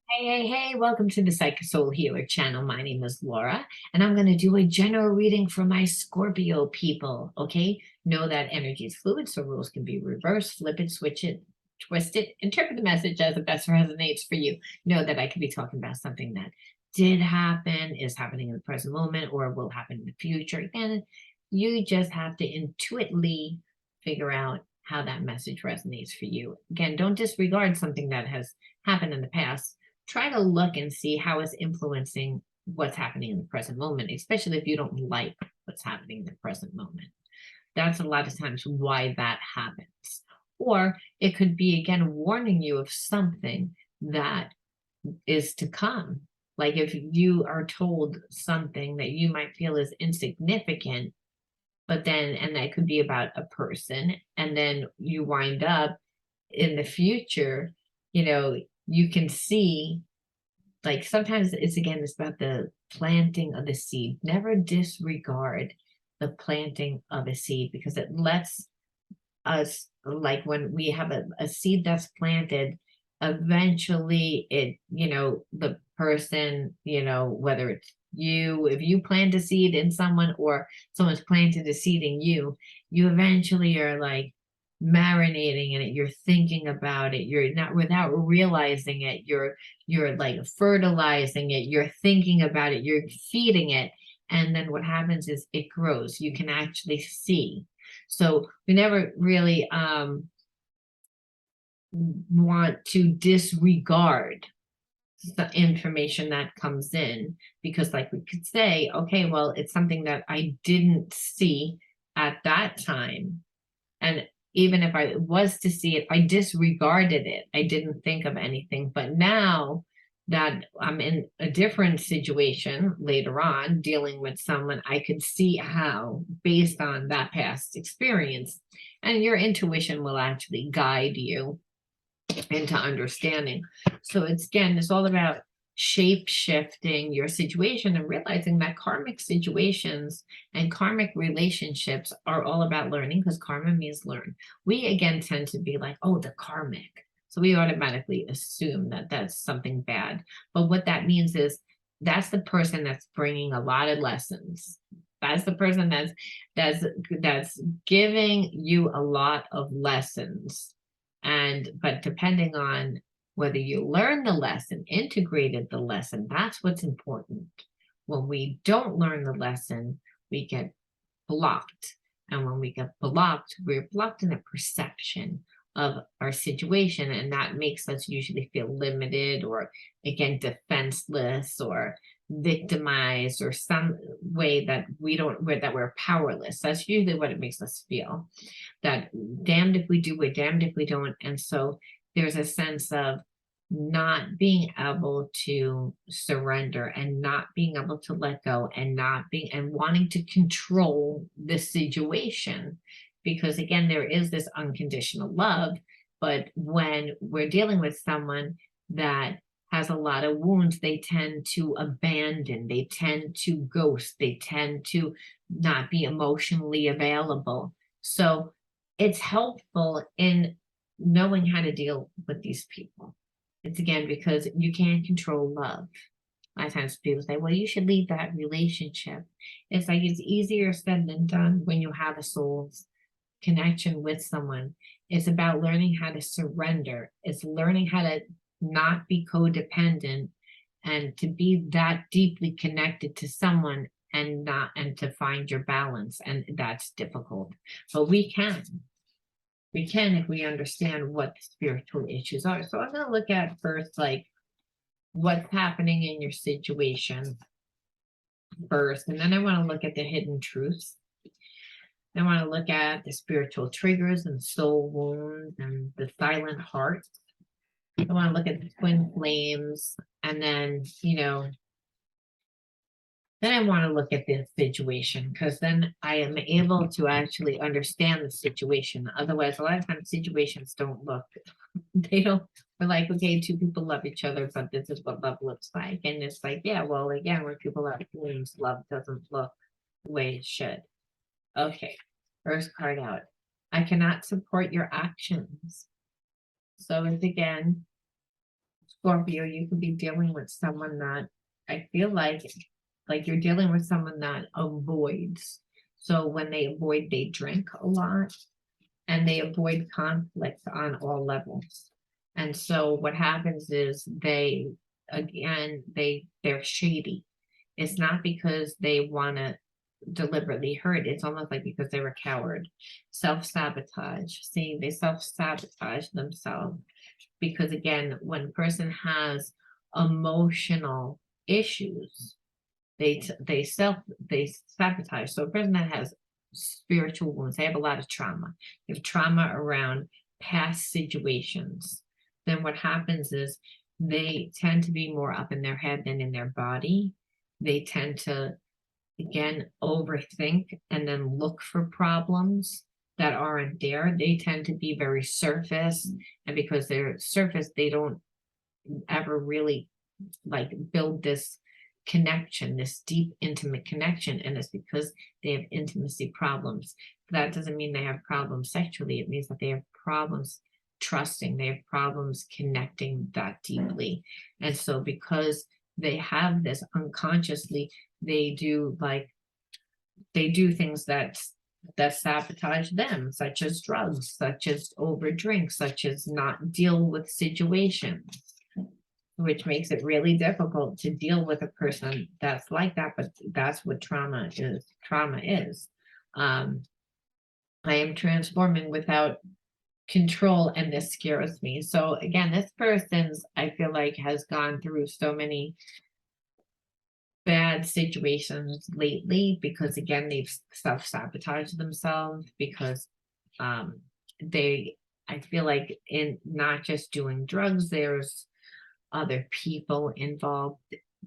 Hey, welcome to the Psychic Soul Healer channel. My name is Laura, and I'm going to do a general reading for my Scorpio people. Okay, know that energy is fluid, so rules can be reversed, flip it, switch it, twist it, interpret the message as it best resonates for you. Know that I could be talking about something that did happen, is happening in the present moment, or will happen in the future. And you just have to intuitively figure out how that message resonates for you. Again, don't disregard something that has happened in the past. Try to look and see how it's influencing what's happening in the present moment, especially if you don't like what's happening in the present moment. That's a lot of times why that happens. Or it could be, again, warning you of something that is to come. Like if you are told something that you might feel is insignificant, but then, and that could be about a person, and then you wind up in the future, you can see, like sometimes it's about the planting of the seed. Never disregard the planting of a seed, because it lets us, like when we have a seed that's planted, eventually the person, whether it's you, if you plant a seed in someone or someone's planted a seed in you, you eventually are like marinating in it, you're thinking about it, you're not, without realizing it, you're like fertilizing it, you're thinking about it, you're feeding it, and then what happens is it grows. You can actually see. So we never really want to disregard the information that comes in, because like we could say, okay, well, it's something that I didn't see at that time, and even if I was to see it, I disregarded it. I didn't think of anything. But now that I'm in a different situation later on, dealing with someone, I could see how, based on that past experience, and your intuition will actually guide you into understanding. So it's all about shape shifting your situation and realizing that karmic situations and karmic relationships are all about learning, because karma means learn. We again tend to be like, oh, the karmic. So we automatically assume that that's something bad. But what that means is that's the person that's bringing a lot of lessons. That's the person that's giving you a lot of lessons. But depending on whether you learn the lesson, integrated the lesson, that's what's important. When we don't learn the lesson, we get blocked. And when we get blocked, we're blocked in the perception of our situation. And that makes us usually feel limited, or again, defenseless, or victimized, or some way that we're powerless. That's usually what it makes us feel. That damned if we do, we're damned if we don't. And so there's a sense of not being able to surrender, and not being able to let go, and wanting to control the situation, because again, there is this unconditional love. But when we're dealing with someone that has a lot of wounds, they tend to abandon, they tend to ghost, they tend to not be emotionally available. So it's helpful in knowing how to deal with these people. It's again because you can't control love. A lot of times people say, well, you should leave that relationship. It's like it's easier said than done when you have a soul's connection with someone. It's about learning how to surrender. It's learning how to not be codependent, and to be that deeply connected to someone, and to find your balance. And that's difficult. But we can if we understand what the spiritual issues are. So I'm going to look at first, like, what's happening in your situation first, and then I want to look at the hidden truths. I want to look at the spiritual triggers and soul wounds and the silent heart. I want to look at the twin flames, and then then I want to look at the situation, because then I am able to actually understand the situation. Otherwise, a lot of times situations don't look, they don't, we're like, okay, two people love each other, but this is what love looks like. And it's like, yeah, well, again, when people have feelings, love doesn't look the way it should. Okay, first card out. I cannot support your actions. So it's again, Scorpio, you could be dealing with someone that I feel like you're dealing with someone that avoids. So when they avoid, they drink a lot and they avoid conflict on all levels. And so what happens is they're shady. It's not because they want to deliberately hurt. It's almost like because they're a coward. Self-sabotage. See, they self-sabotage themselves because again, when a person has emotional issues, they sabotage. So a person that has spiritual wounds, they have a lot of trauma. They have trauma around past situations. Then what happens is they tend to be more up in their head than in their body. They tend to again overthink and then look for problems that aren't there. They tend to be very surface, and because they're surface, they don't ever really like build this connection, this deep intimate connection, and it's because they have intimacy problems. That doesn't mean they have problems sexually. It means that they have problems trusting, they have problems connecting that deeply. And so because they have this unconsciously, they do things that sabotage them, such as drugs, such as overdrink, such as not deal with situations, which makes it really difficult to deal with a person that's like that. But that's what trauma is. Trauma is. I am transforming without control, and this scares me. So again, this person's, I feel like, has gone through so many bad situations lately because again they've self-sabotaged themselves because they I feel like in not just doing drugs, there's other people involved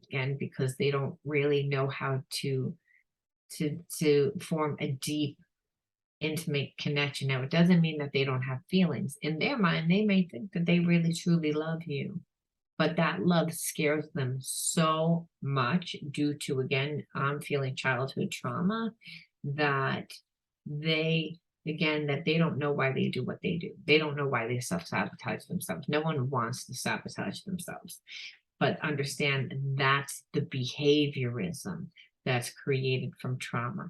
again because they don't really know how to form a deep intimate connection. Now it doesn't mean that they don't have feelings. In their mind they may think that they really truly love you, but that love scares them so much due to again feeling childhood trauma that they that they don't know why they do what they do. They don't know why they self-sabotage themselves. No one wants to sabotage themselves, but understand that's the behaviorism that's created from trauma.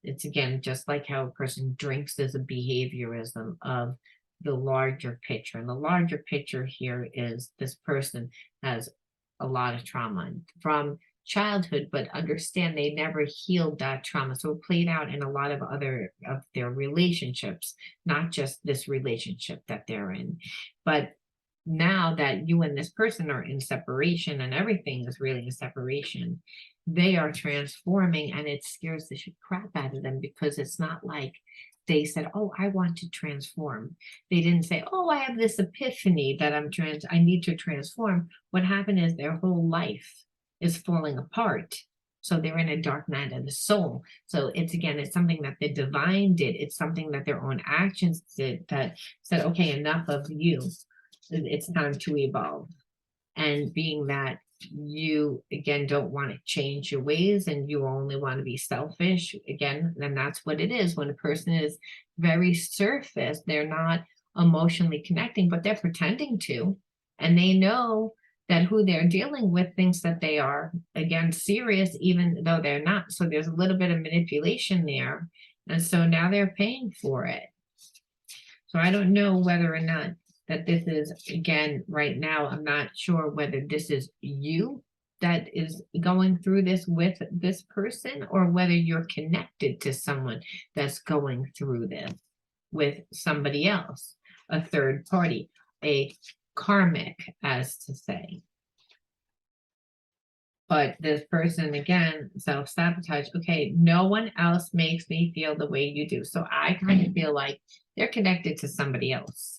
It's again just like how a person drinks as a behaviorism of the larger picture. And the larger picture here is this person has a lot of trauma from childhood, but understand they never healed that trauma. So it played out in a lot of other of their relationships, not just this relationship that they're in. But now that you and this person are in separation and everything is really a separation, they are transforming, and it scares the shit crap out of them because it's not like they said, oh, I want to transform. They didn't say, oh, I have this epiphany that I need to transform. What happened is their whole life is falling apart. So they're in a dark night of the soul. So it's again, it's something that the divine did. It's something that their own actions did that said, okay, enough of you. It's time to evolve. And being that you again don't want to change your ways and you only want to be selfish again, then that's what it is. When a person is very surface, they're not emotionally connecting, but they're pretending to, and they know that who they're dealing with thinks that they are again serious even though they're not. So there's a little bit of manipulation there, and so now they're paying for it. So I don't know whether or not that this is, again, right now, I'm not sure whether this is you that is going through this with this person or whether you're connected to someone that's going through this with somebody else, a third party, a karmic, as to say. But this person, again, self-sabotage. Okay, no one else makes me feel the way you do. So I kind of feel like they're connected to somebody else.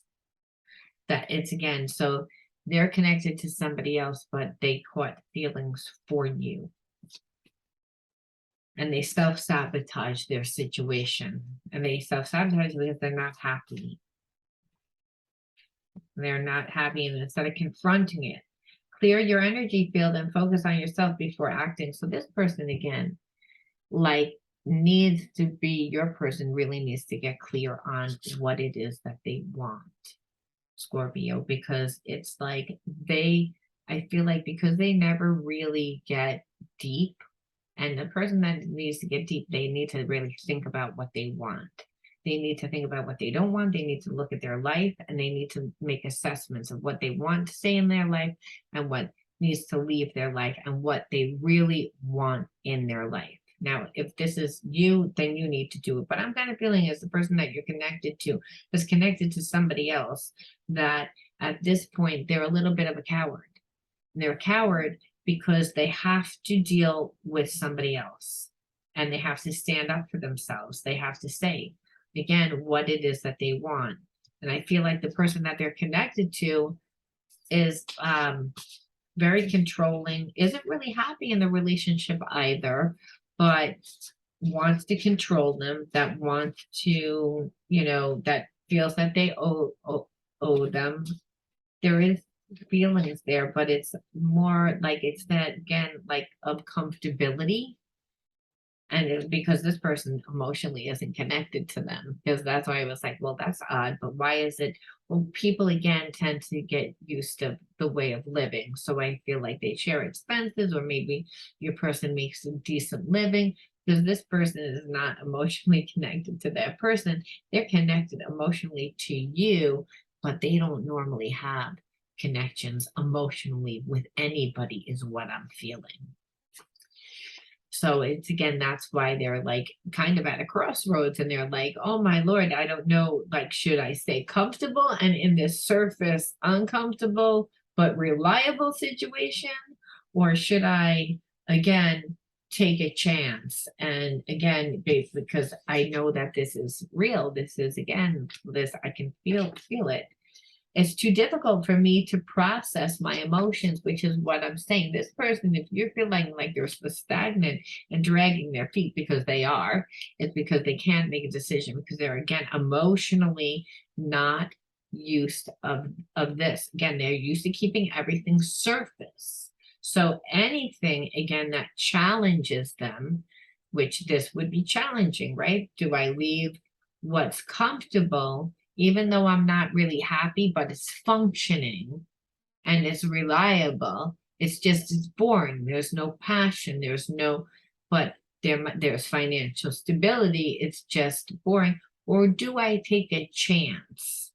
That it's again, so they're connected to somebody else, but they caught feelings for you. And they self-sabotage their situation. And they self-sabotage because they're not happy. They're not happy, and instead of confronting it, clear your energy field and focus on yourself before acting. So this person again, like needs to be, your person really needs to get clear on what it is that they want, Scorpio, because it's like they I feel like because they never really get deep, and the person that needs to get deep, they need to really think about what they want. They need to think about what they don't want. They need to look at their life, and they need to make assessments of what they want to stay in their life and what needs to leave their life and what they really want in their life. Now, if this is you, then you need to do it. But I'm kind of feeling as the person that you're connected to is connected to somebody else, that at this point, they're a little bit of a coward. They're a coward because they have to deal with somebody else, and they have to stand up for themselves. They have to say, again, what it is that they want. And I feel like the person that they're connected to is very controlling, isn't really happy in the relationship either, but wants to control them, that wants to, that feels that they owe them. There is feelings there, but it's more like it's that, again, like of comfortability. And it's because this person emotionally isn't connected to them, because that's why I was like, well, that's odd, but why is it? Well, people again tend to get used to the way of living. So I feel like they share expenses, or maybe your person makes a decent living, because this person is not emotionally connected to that person. They're connected emotionally to you, but they don't normally have connections emotionally with anybody, is what I'm feeling. So it's, again, that's why they're like kind of at a crossroads, and they're like, oh my Lord, I don't know, like, should I stay comfortable and in this surface uncomfortable but reliable situation? Or should I, again, take a chance? And again, because I know that this is real. This is, again, this, I can feel it. It's too difficult for me to process my emotions, which is what I'm saying. This person, if you're feeling like they're stagnant and dragging their feet, because they are, it's because they can't make a decision, because they're, again, emotionally not used of this. Again, they're used to keeping everything surface. So anything, again, that challenges them, which this would be challenging, right? Do I leave what's comfortable, even though I'm not really happy, but it's functioning and it's reliable? It's just, it's boring. There's no passion. There's no, but there's financial stability. It's just boring. Or do I take a chance,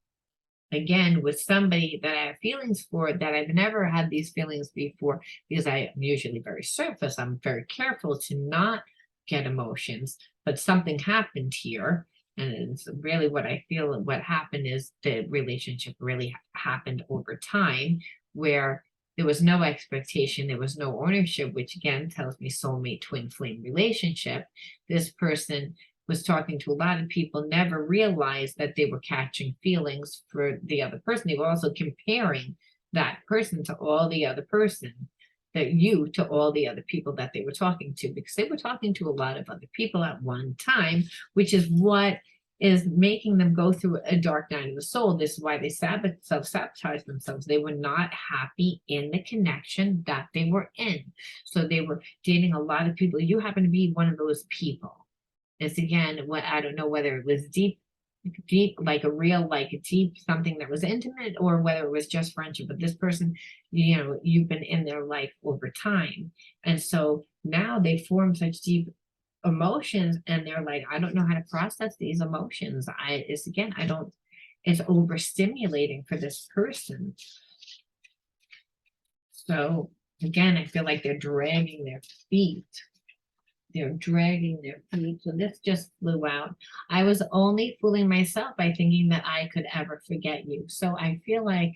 again, with somebody that I have feelings for, that I've never had these feelings before, because I am usually very surface. I'm very careful to not get emotions, but something happened here. And it's really what I feel what happened is the relationship really happened over time, where there was no expectation, there was no ownership, which again tells me soulmate twin flame relationship. This person was talking to a lot of people, never realized that they were catching feelings for the other person. They were also comparing that person to all the other person, to all the other people that they were talking to, because they were talking to a lot of other people at one time, which is what is making them go through a dark night of the soul. This is why they self-sabotage themselves. They were not happy in the connection that they were in. So they were dating a lot of people. You happen to be one of those people. It's, again, what, I don't know whether it was deep, like a real, like a deep, something that was intimate, or whether it was just friendship. But this person, you've been in their life over time. And so now they form such deep emotions, and they're like, I don't know how to process these emotions. It's overstimulating for this person. So again, I feel like they're dragging their feet. They're dragging their feet. So this just flew out. I was only fooling myself by thinking that I could ever forget you. So I feel like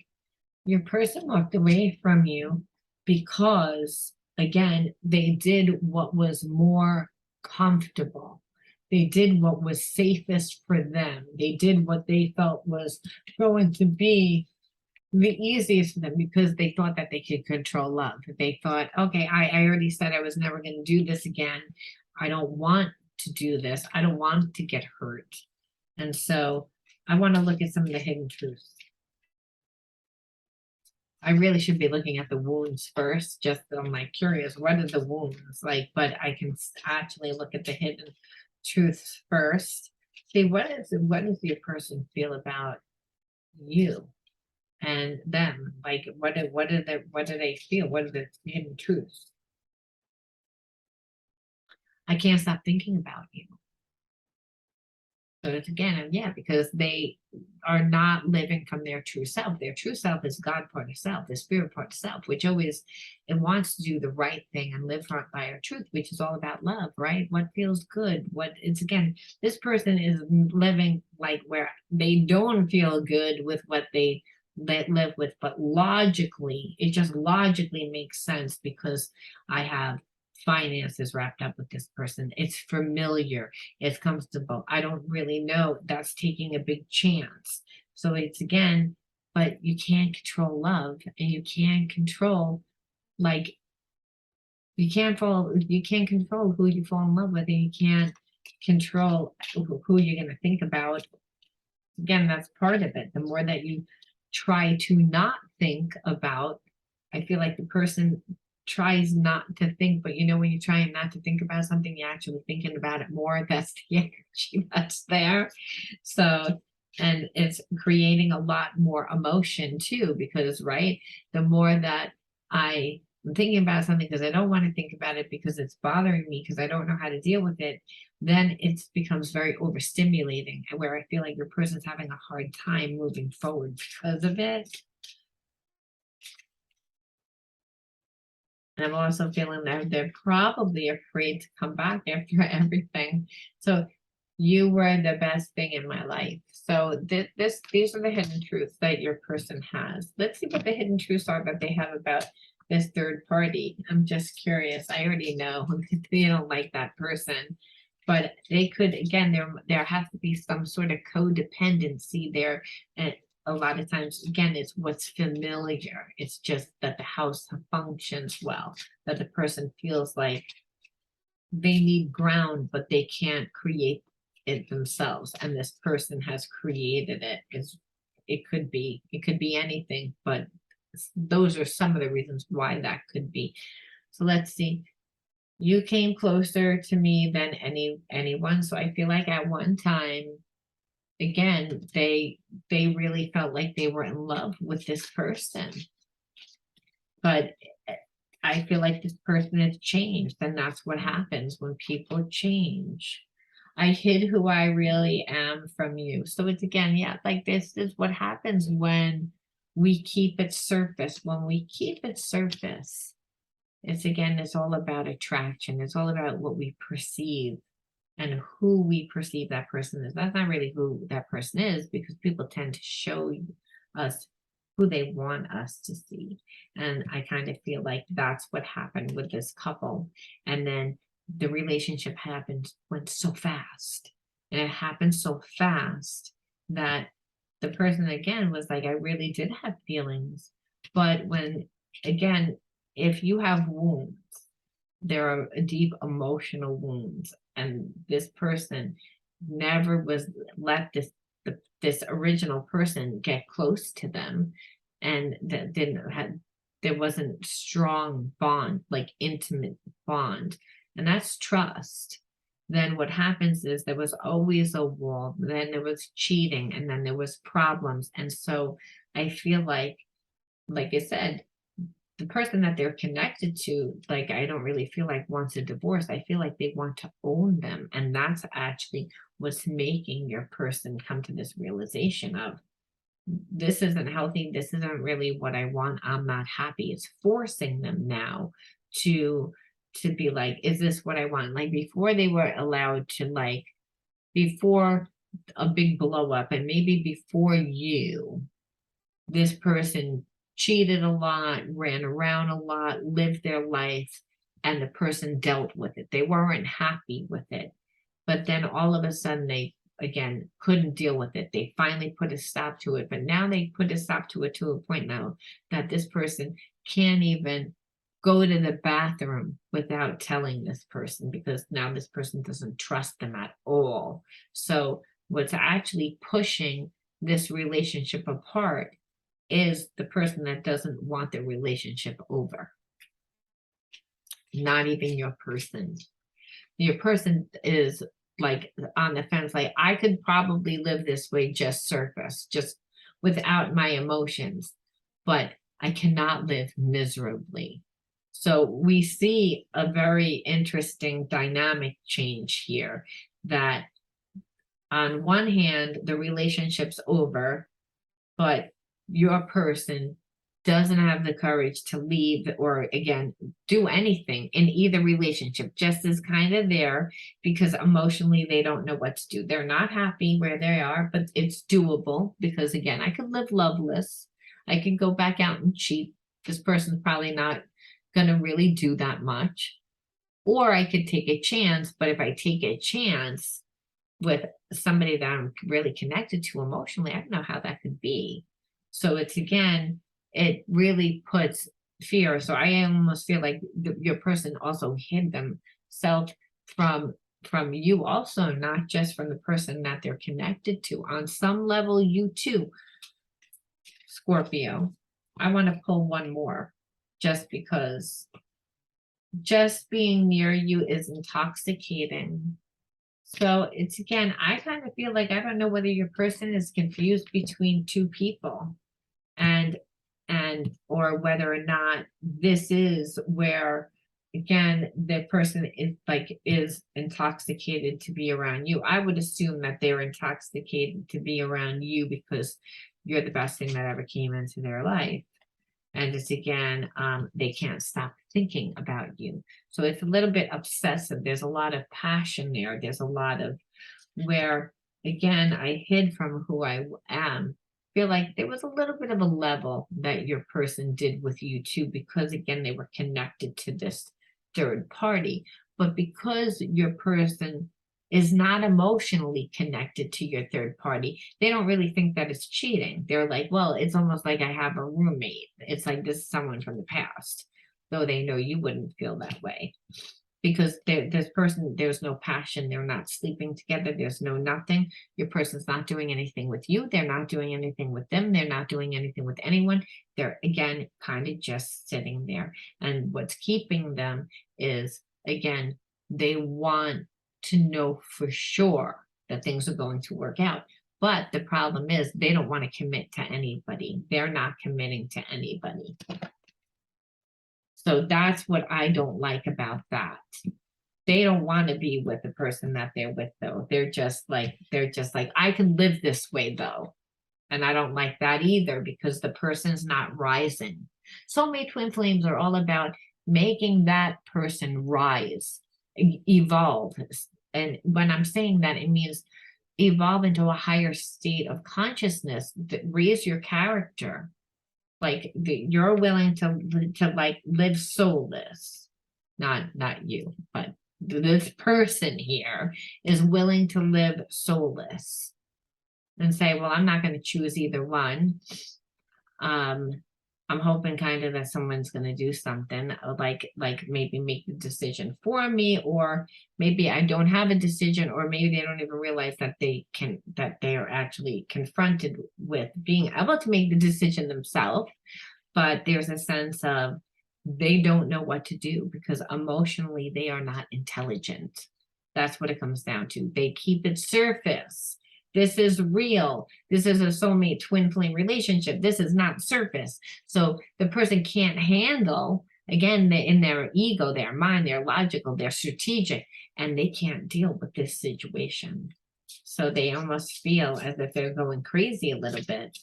your person walked away from you because, again, they did what was more comfortable. They did what was safest for them. They did what they felt was going to be the easiest for them, because they thought that they could control love. They thought, okay, I already said I was never going to do this again. I don't want to do this. I don't want to get hurt. And so I want to look at some of the hidden truths. I really should be looking at the wounds first. Just, I'm like curious, what are the wounds like? But I can actually look at the hidden truths first. See, what does your person feel about you? and them? Like, what do they feel? What are the hidden truths? I can't stop thinking about you. So it's again, yeah, because they are not living from their true self. Their true self is God part of self, the spirit part of self, which always it wants to do the right thing and live by our truth, which is all about love, right? What feels good? What it's again, this person is living like where they don't feel good with what they live with, but logically, it just logically makes sense because I have finances wrapped up with this person. It's familiar, it's comfortable. I don't really know. That's taking a big chance. So it's again, but you can't control love and you can't control like you can't control who you fall in love with and you can't control who you're gonna think about. Again, that's part of it. The more that you try to not think about, I feel like the person tries not to think, but you know, when you're trying not to think about something, you're actually thinking about it more. That's the energy that's there. So, and it's creating a lot more emotion too, because, right, the more that I'm thinking about something because I don't want to think about it because it's bothering me because I don't know how to deal with it, then it becomes very overstimulating and where I feel like your person's having a hard time moving forward because of it. And I'm also feeling that they're probably afraid to come back after everything. So you were the best thing in my life. So these are the hidden truths that your person has. Let's see what the hidden truths are that they have about this third party. I'm just curious. I already know they don't like that person, but they could, again, there has to be some sort of codependency there. And a lot of times, again, it's what's familiar. It's just that the house functions well, that the person feels like they need ground, but they can't create it themselves. And this person has created it. It could be anything, but those are some of the reasons why that could be. So let's see. You came closer to me than anyone. So I feel like at one time, again, they really felt like they were in love with this person. But I feel like this person has changed, and that's what happens when people change. I hid who I really am from you. So it's again, yeah, like this is what happens when we keep it surface. When we keep it surface, it's again, it's all about attraction. It's all about what we perceive and who we perceive that person is. That's not really who that person is because people tend to show us who they want us to see. And I kind of feel like that's what happened with this couple. And then the relationship went so fast. And it happened so fast that the person again was like, I really did have feelings. But when, again, if you have wounds, there are deep emotional wounds, and this person never was let this original person get close to them, and that didn't had there wasn't strong bond, like intimate bond, and that's trust. Then what happens is there was always a wall, then there was cheating, and then there was problems. And so I feel like I said, the person that they're connected to, like, I don't really feel like wants a divorce. I feel like they want to own them. And that's actually what's making your person come to this realization of this isn't healthy. This isn't really what I want. I'm not happy. It's forcing them now to be like, is this what I want? Like before they were allowed to, like, before a big blow up and maybe before you, this person cheated a lot, ran around a lot, lived their life, and the person dealt with it. They weren't happy with it. But then all of a sudden, they again couldn't deal with it. They finally put a stop to it. But now they put a stop to it to a point now that this person can't even go to the bathroom without telling this person because now this person doesn't trust them at all. So, what's actually pushing this relationship apart is the person that doesn't want the relationship over. Not even your person. Your person is like on the fence, like I could probably live this way, just surface, just without my emotions, but I cannot live miserably. So we see a very interesting dynamic change here, that on one hand, the relationship's over, but your person doesn't have the courage to leave or again do anything in either relationship, just is kind of there because emotionally they don't know what to do. They're not happy where they are, but it's doable because again, I could live loveless. I could go back out and cheat. This person's probably not going to really do that much. Or I could take a chance, but if I take a chance with somebody that I'm really connected to emotionally, I don't know how that could be. So it's again, it really puts fear. So I almost feel like your person also hid themselves from you also, not just from the person that they're connected to. On some level, you too, Scorpio. I want to pull one more just because just being near you is intoxicating. So it's again, I kind of feel like I don't know whether your person is confused between two people and or whether or not this is where again the person is intoxicated to be around you. I would assume that they're intoxicated to be around you because you're the best thing that ever came into their life. And it's again, they can't stop thinking about you. So it's a little bit obsessive. There's a lot of passion there. There's a lot of where, again, I hid from who I am. Feel like there was a little bit of a level that your person did with you too, because again, they were connected to this third party. But because your person is not emotionally connected to your third party, they don't really think that it's cheating. They're like, well, it's almost like I have a roommate. It's like this is someone from the past, though they know you wouldn't feel that way. Because this person, there's no passion, they're not sleeping together, there's no nothing. Your person's not doing anything with you, they're not doing anything with them, they're not doing anything with anyone. They're again kind of just sitting there. And what's keeping them is, again, they want to know for sure that things are going to work out. But the problem is they don't want to commit to anybody. They're not committing to anybody. So that's what I don't like about that. They don't want to be with the person that they're with, though. They're just like, I can live this way, though. And I don't like that either because the person's not rising. Soulmate twin flames are all about making that person rise, evolve. And when I'm saying that, it means evolve into a higher state of consciousness, that raise your character. Like you're willing to like live soulless, not you, but this person here is willing to live soulless and say, well, I'm not going to choose either one. I'm hoping kind of that someone's going to do something like maybe make the decision for me, or maybe I don't have a decision, or maybe they don't even realize that they are actually confronted with being able to make the decision themselves. But there's a sense of they don't know what to do because emotionally they are not intelligent. That's what it comes down to. They keep it surface. This is real. This is a soulmate twin flame relationship. This is not surface. So the person can't handle, again, in their ego, their mind, they're logical, they're strategic, and they can't deal with this situation. So they almost feel as if they're going crazy a little bit.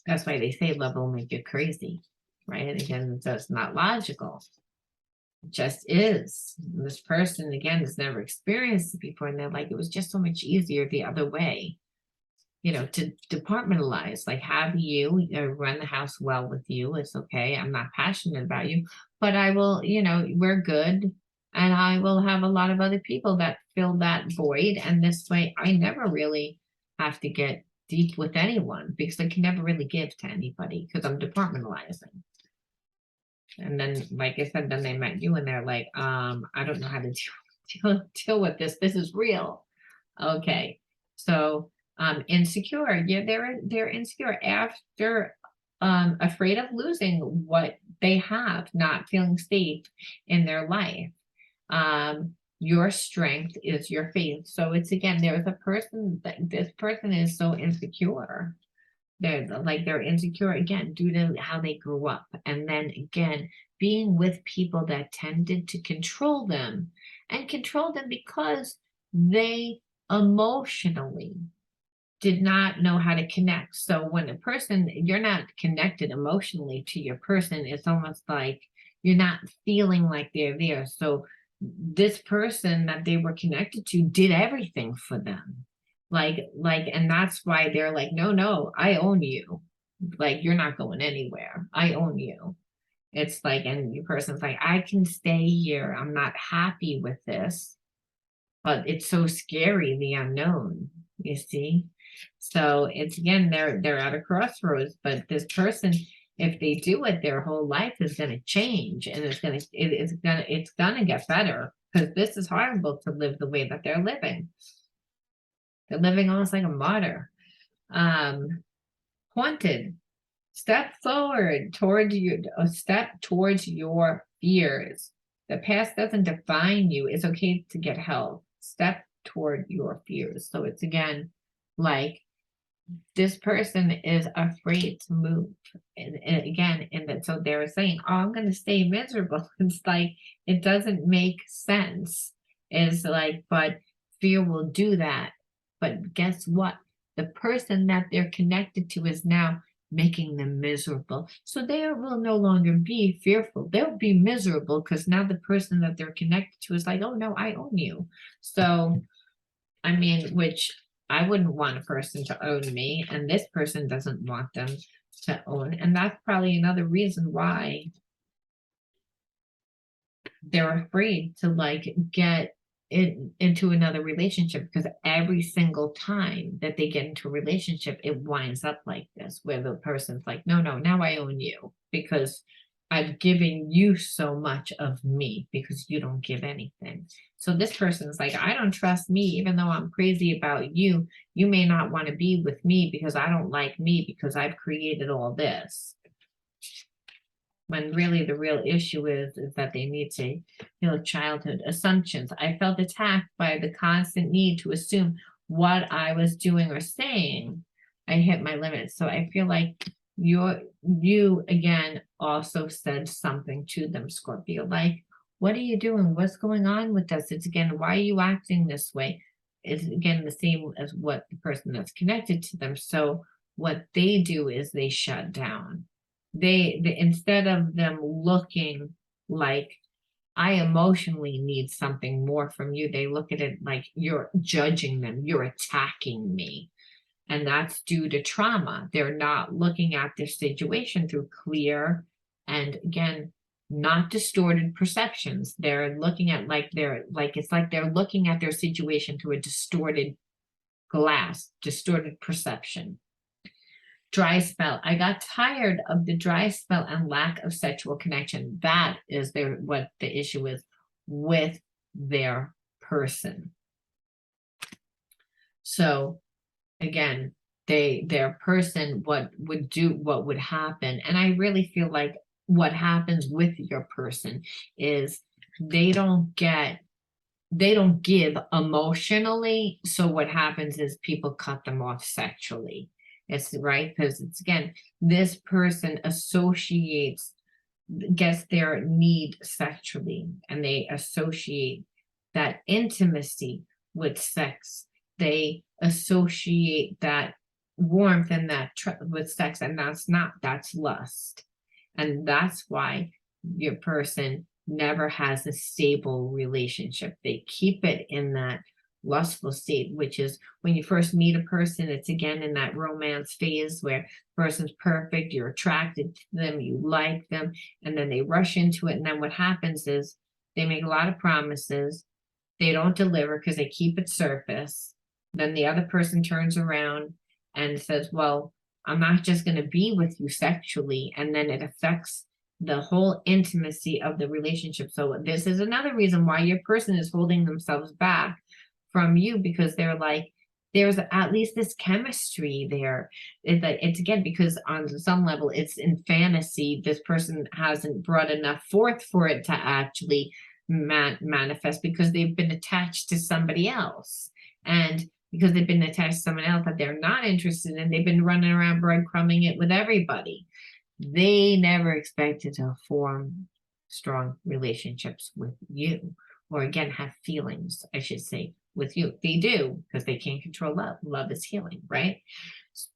That's why they say love will make you crazy, right? Again, it's just not logical. It just is. And this person, again, has never experienced it before, and they're like, it was just so much easier the other way, to departmentalize, like have you run the house well with you. It's okay. I'm not passionate about you, but I will, we're good. And I will have a lot of other people that fill that void. And this way, I never really have to get deep with anyone because I can never really give to anybody because I'm departmentalizing. And then, like I said, then they met you and they're like, I don't know how to deal with this. This is real. Okay. So insecure. Yeah, they're insecure after afraid of losing what they have, not feeling safe in their life. Your strength is your faith. So it's again, there's a person that this person is so insecure. They're insecure again due to how they grew up. And then again, being with people that tended to control them and control them because they emotionally did not know how to connect. So when a person, you're not connected emotionally to your person, it's almost like you're not feeling like they're there. So this person that they were connected to did everything for them. And that's why they're like, no, no, I own you. Like, you're not going anywhere. I own you. It's like, and your person's like, I can stay here. I'm not happy with this, but it's so scary, the unknown, you see? So it's again, they're at a crossroads, but this person, if they do it, their whole life is gonna change and it's gonna get better. Because this is horrible to live the way that they're living. They're living almost like a martyr. Haunted. Step forward towards a step towards your fears. The past doesn't define you. It's okay to get help. Step toward your fears. So it's again like this person is afraid to move. And again, and then so they're saying, oh, I'm gonna stay miserable. It's like it doesn't make sense. It's like, but fear will do that. But guess what? The person that they're connected to is now making them miserable. So they will no longer be fearful. They'll be miserable because now the person that they're connected to is like, oh no, I own you. So, I mean, which I wouldn't want a person to own me, and this person doesn't want them to own. And that's probably another reason why they're afraid to like get into another relationship, because every single time that they get into a relationship, it winds up like this, where the person's like, no, no, now I own you because I've given you so much of me because you don't give anything. So this person's like, I don't trust me, even though I'm crazy about you. You may not want to be with me because I don't like me because I've created all this. When really the real issue is that they need to heal childhood assumptions. I felt attacked by the constant need to assume what I was doing or saying. I hit my limits. So I feel like you again also said something to them, Scorpio, like, what are you doing? What's going on with us? It's again, why are you acting this way? It's again the same as what the person that's connected to them. So what they do is they shut down. They instead of them looking like I emotionally need something more from you, they look at it like you're judging them, you're attacking me. And that's due to trauma. They're not looking at their situation through clear and again, not distorted perceptions. They're looking at it's like they're looking at their situation through a distorted glass, distorted perception. Dry spell. I got tired of the dry spell and lack of sexual connection. That is what the issue is with their person. So again, their person, what would happen, and I really feel like what happens with your person is they don't give emotionally. So what happens is people cut them off sexually. It's right, because it's again, this person gets their need sexually, and they associate that intimacy with sex. They associate that warmth and that with sex, and that's lust. And that's why your person never has a stable relationship. They keep it in that lustful state, which is when you first meet a person, it's again in that romance phase where the person's perfect, you're attracted to them, you like them, and then they rush into it. And then what happens is they make a lot of promises, they don't deliver because they keep it surface. Then the other person turns around and says, well, I'm not just going to be with you sexually. And then it affects the whole intimacy of the relationship. So this is another reason why your person is holding themselves back from you, because they're like, there's at least this chemistry there. It's again, because on some level it's in fantasy. This person hasn't brought enough forth for it to actually manifest because they've been attached to somebody else. And because they've been attached to someone else that they're not interested in, they've been running around breadcrumbing it with everybody. They never expected to form strong relationships with you, or again, have feelings, I should say, with you. They do, because they can't control love. Love is healing, right?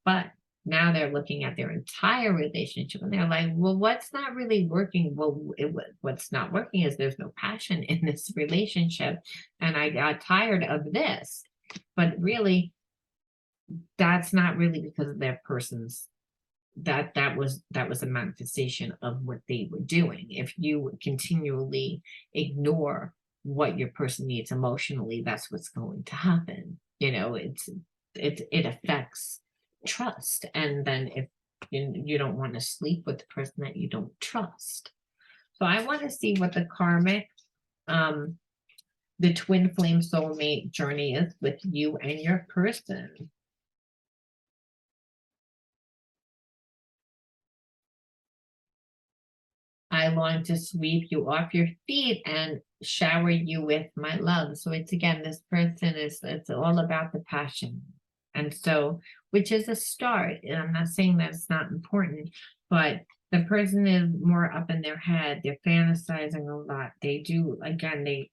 But now they're looking at their entire relationship and they're like, well, what's not really working? Well, what's not working is there's no passion in this relationship, and I got tired of this. But really, that's not really because of their person's, that was a manifestation of what they were doing. If you continually ignore what your person needs emotionally, that's what's going to happen. You know, it affects trust. And then if you don't want to sleep with the person that you don't trust. So I want to see what the karmic, the twin flame soulmate journey is with you and your person. I long to sweep you off your feet and shower you with my love. So it's again, this person it's all about the passion. And so, which is a start. And I'm not saying that it's not important, but the person is more up in their head. They're fantasizing a lot. They do, again,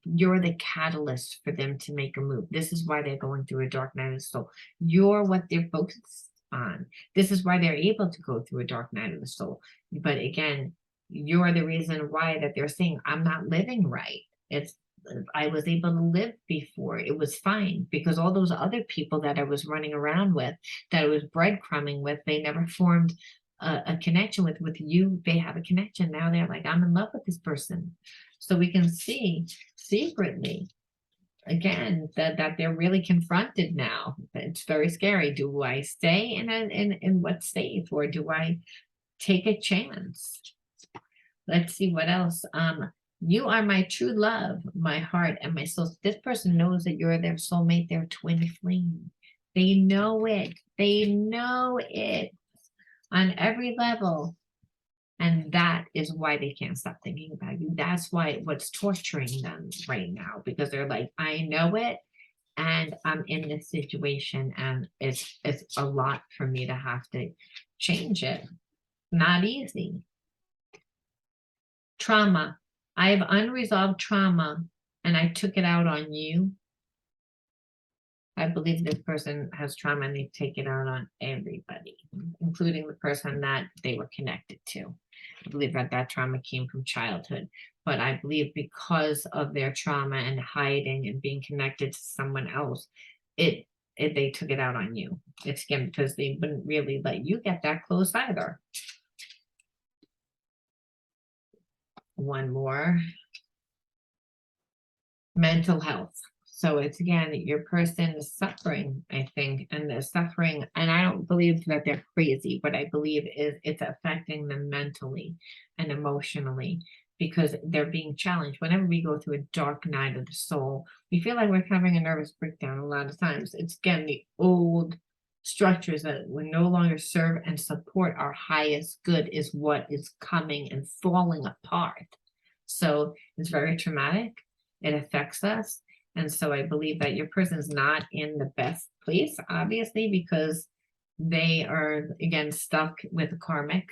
you're the catalyst for them to make a move. This is why they're going through a dark night of the soul. You're what they're focused on. This is why they're able to go through a dark night of the soul. But again, you're the reason why that they're saying, I'm not living right. It's, I was able to live before. It was fine, because all those other people that I was running around with, that I was breadcrumbing with, they never formed a connection with you. They have a connection. Now they're like, I'm in love with this person. So we can see secretly, again, that they're really confronted now. It's very scary. Do I stay in what's safe, or do I take a chance? Let's see what else. You are my true love, my heart and my soul. This person knows that you're their soulmate, their twin flame. They know it. They know it on every level. And that is why they can't stop thinking about you. That's why what's torturing them right now, because they're like, I know it, and I'm in this situation, and it's a lot for me to have to change it. Not easy. Trauma. I have unresolved trauma, and I took it out on you. I believe this person has trauma and they take it out on everybody, including the person that they were connected to. I believe that trauma came from childhood, but I believe because of their trauma and hiding and being connected to someone else, they took it out on you. It's again because they wouldn't really let you get that close either. One more. Mental health. So it's again, your person is suffering, I think, and they're suffering, and I don't believe that they're crazy. What I believe is it's affecting them mentally and emotionally, because they're being challenged. Whenever we go through a dark night of the soul, we feel like we're having a nervous breakdown a lot of times. It's again the old structures that will no longer serve and support our highest good is what is coming and falling apart. So it's very traumatic. It affects us. And so I believe that your person is not in the best place, obviously, because they are, again, stuck with a karmic,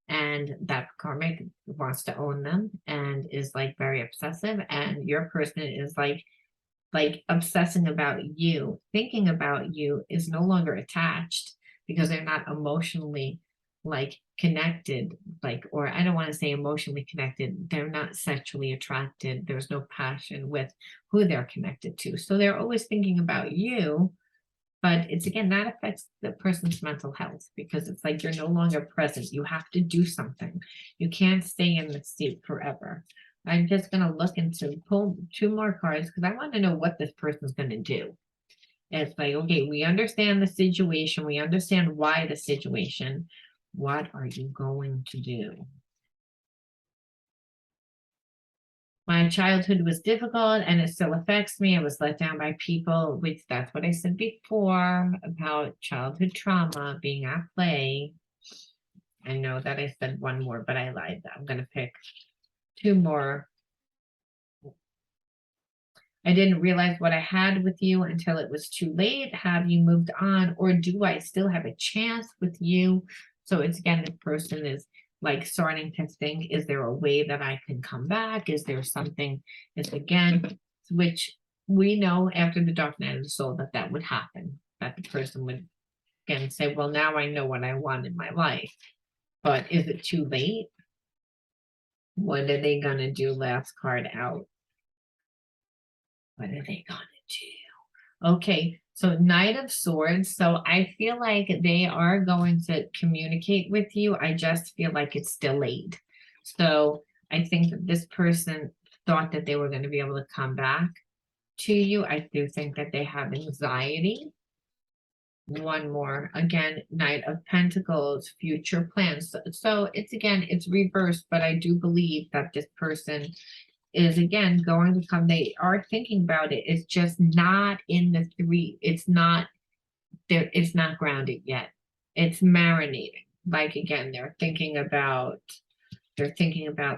and that karmic wants to own them and is like very obsessive. And your person is like obsessing about you, thinking about you, is no longer attached because they're not emotionally like connected, like, or I don't want to say emotionally connected, they're not sexually attracted, there's no passion with who they're connected to, so they're always thinking about you. But it's again, that affects the person's mental health, because it's like you're no longer present. You have to do something. You can't stay in the state forever. I'm just going to look into pull 2 more cards because I want to know what this person's going to do. It's like, okay, we understand the situation. We understand why the situation. What are you going to do? My childhood was difficult and it still affects me. I was let down by people, which that's what I said before about childhood trauma being at play. I know that I said 1 more, but I lied. I'm going to pick 2 more. I didn't realize what I had with you until it was too late. Have you moved on, or do I still have a chance with you? So it's again, the person is like starting to think, is there a way that I can come back? Is there something? It's again, which we know after the dark night of the soul that that would happen, that the person would again say, well, now I know what I want in my life. But is it too late? What are they gonna do? Last card out. What are they gonna do? Okay, so Knight of Swords. So I feel like they are going to communicate with you. I just feel like it's delayed. So I think that this person thought that they were going to be able to come back to you. I do think that they have anxiety. One more, again, Knight of Pentacles, future plans. So it's again, it's reversed, but I do believe that this person is again going to come. They are thinking about it. It's just not in the three. It's not there. It's not grounded yet. It's marinating. Like again, they're thinking about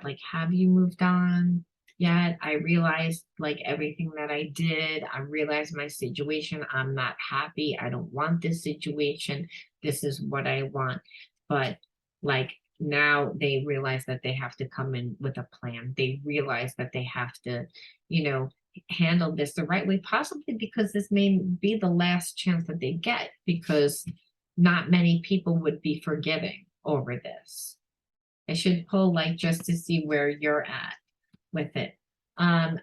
like, have you moved on yet? I realized like everything that I did. I realized my situation. I'm not happy. I don't want this situation. This is what I want. But like now they realize that they have to come in with a plan. They realize that they have to, handle this the right way, possibly because this may be the last chance that they get, because not many people would be forgiving over this. I should pull like just to see where you're at with it.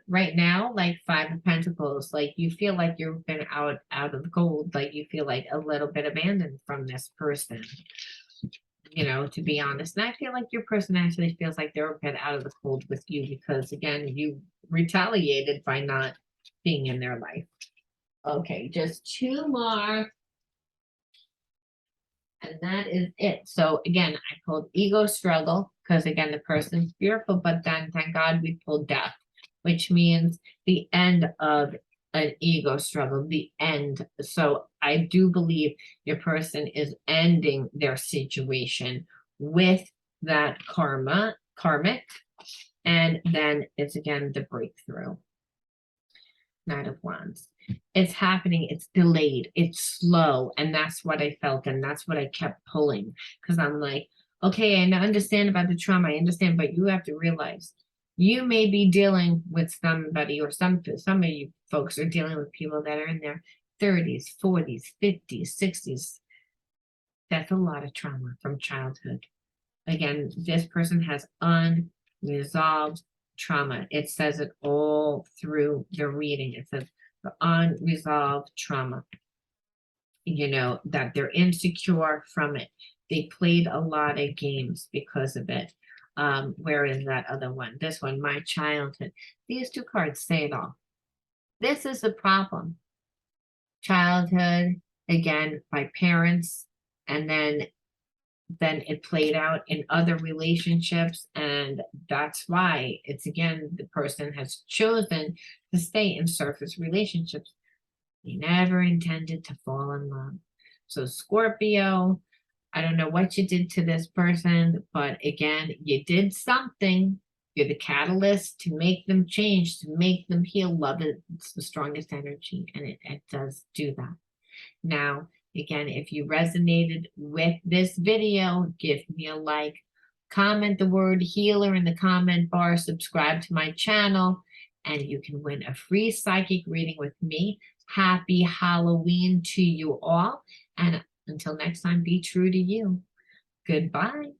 Right now, like Five of Pentacles, like you feel like you've been out of the cold, like you feel like a little bit abandoned from this person, to be honest. And I feel like your person actually feels like they're a bit out of the cold with you because again, you retaliated by not being in their life. Okay, just two more. And that is it. So again, I pulled ego struggle because again, the person's fearful, but then thank God we pulled death, which means the end of an ego struggle, the end. So I do believe your person is ending their situation with that karmic, and then it's again the breakthrough. Knight of Wands. It's happening, it's delayed, it's slow, and that's what I felt, and that's what I kept pulling, because I'm like, okay, I understand about the trauma, I understand, but you have to realize you may be dealing with somebody, or some of you folks are dealing with people that are in their 30s, 40s, 50s, 60s. That's a lot of trauma from childhood. Again, this person has unresolved trauma. It says it all through the reading. It says the unresolved trauma, that they're insecure from it. They played a lot of games because of it. Where is that other one? This one, my childhood. These two cards say it all. This is the problem. Childhood, again, by parents, and then it played out in other relationships, and that's why it's again the person has chosen to stay in surface relationships. They never intended to fall in love. So Scorpio, I don't know what you did to this person, but again, you did something. You're the catalyst to make them change, to make them heal. Love is the strongest energy, and it does do that. Now, again, if you resonated with this video, give me a like, comment the word healer in the comment bar, subscribe to my channel, and you can win a free psychic reading with me. Happy Halloween to you all. And until next time, be true to you. Goodbye.